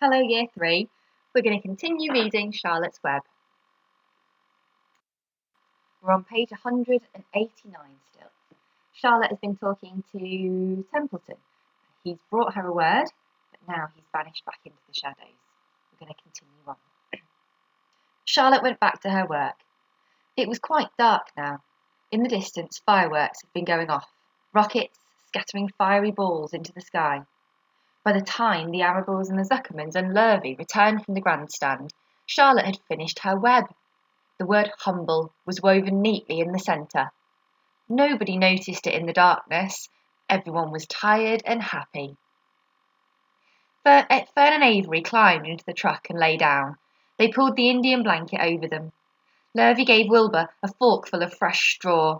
Hello Year 3, we're going to continue reading Charlotte's Web. We're on page 189 still. Charlotte has been talking to Templeton. He's brought her a word, but now he's vanished back into the shadows. We're going to continue on. Charlotte went back to her work. It was quite dark now. In the distance, fireworks had been going off, rockets scattering fiery balls into the sky. By the time the Arrables and the Zuckermans and Lurvy returned from the grandstand, Charlotte had finished her web. The word humble was woven neatly in the centre. Nobody noticed it in the darkness. Everyone was tired and happy. Fern and Avery climbed into the truck and lay down. They pulled the Indian blanket over them. Lurvy gave Wilbur a forkful of fresh straw.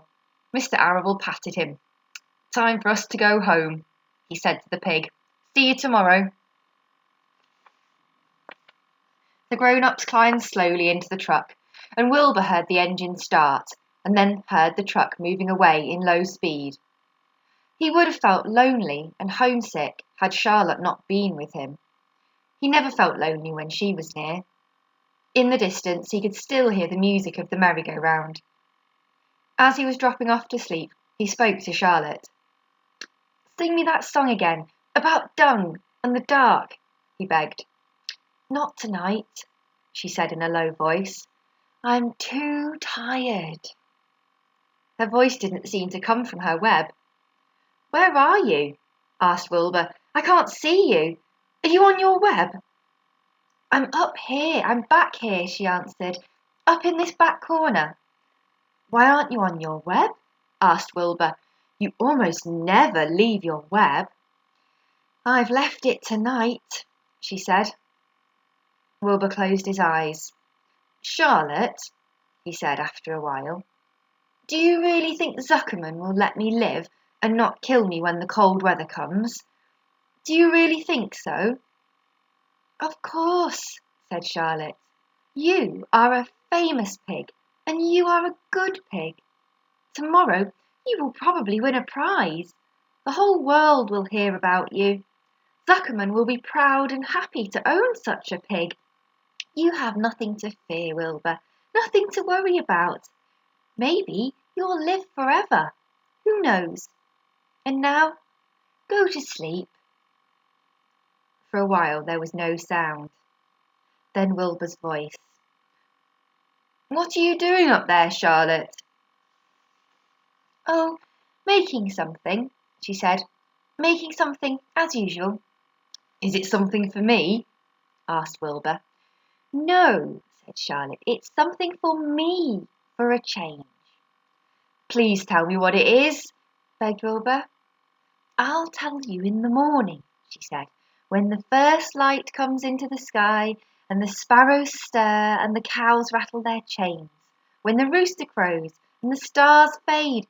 Mr. Arable patted him. "Time for us to go home," he said to the pig. "See you tomorrow." The grown-ups climbed slowly into the truck, and Wilbur heard the engine start, and then heard the truck moving away in low speed. He would have felt lonely and homesick had Charlotte not been with him. He never felt lonely when she was near. In the distance, he could still hear the music of the merry-go-round. As he was dropping off to sleep, he spoke to Charlotte. "Sing me that song again, about dung and the dark," he begged. "Not tonight," she said in a low voice. "I'm too tired." Her voice didn't seem to come from her web. "Where are you?" asked Wilbur. "I can't see you. Are you on your web?" "I'm up here, I'm back here," she answered. "Up in this back corner." "Why aren't you on your web?" asked Wilbur. "You almost never leave your web." "I've left it tonight," she said. Wilbur closed his eyes. "Charlotte," he said after a while, "do you really think Zuckerman will let me live and not kill me when the cold weather comes? Do you really think so?" "Of course," said Charlotte. "You are a famous pig, and you are a good pig. Tomorrow you will probably win a prize. The whole world will hear about you. Zuckerman will be proud and happy to own such a pig. You have nothing to fear, Wilbur, nothing to worry about. Maybe you'll live forever. Who knows? And now, go to sleep." For a while there was no sound. Then Wilbur's voice. "What are you doing up there, Charlotte?" "Oh, making something," she said. "Making something as usual." "Is it something for me?" asked Wilbur. "No," said Charlotte. "It's something for me, for a change." "Please tell me what it is," begged Wilbur. "I'll tell you in the morning," she said, "when the first light comes into the sky, and the sparrows stir, and the cows rattle their chains, when the rooster crows, and the stars fade,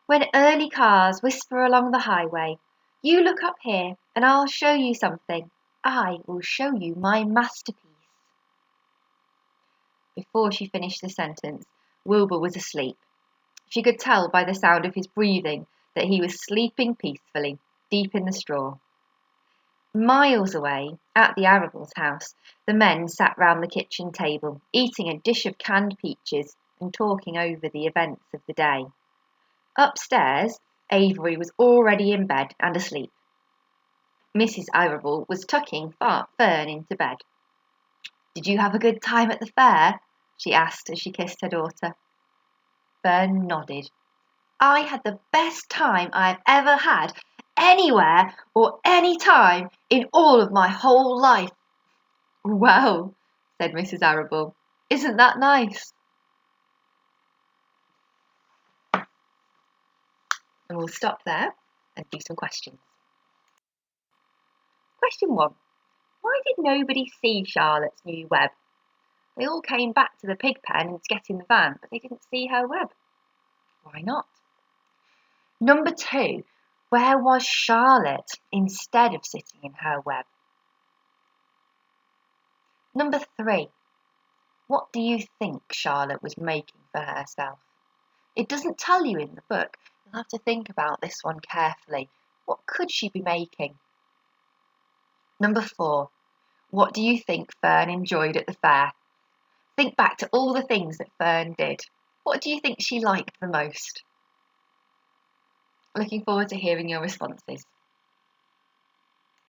when early cars whisper along the highway. You look up here, and I'll show you something. I will show you my masterpiece." Before she finished the sentence, Wilbur was asleep. She could tell by the sound of his breathing that he was sleeping peacefully, deep in the straw. Miles away, at the Arrables' house, the men sat round the kitchen table, eating a dish of canned peaches and talking over the events of the day. Upstairs, Avery was already in bed and asleep. Mrs. Arable was tucking Fern into bed. "Did you have a good time at the fair?" she asked as she kissed her daughter. Fern nodded. "I had the best time I've ever had anywhere or any time in all of my whole life." "Well," said Mrs. Arable, "isn't that nice?" And we'll stop there and do some questions. Question 1. Why did nobody see Charlotte's new web? They all came back to the pig pen and to get in the van, but they didn't see her web. Why not? Number 2. Where was Charlotte instead of sitting in her web? Number 3. What do you think Charlotte was making for herself? It doesn't tell you in the book. You'll have to think about this one carefully. What could she be making? Number 4. What do you think Fern enjoyed at the fair? Think back to all the things that Fern did. What do you think she liked the most? Looking forward to hearing your responses.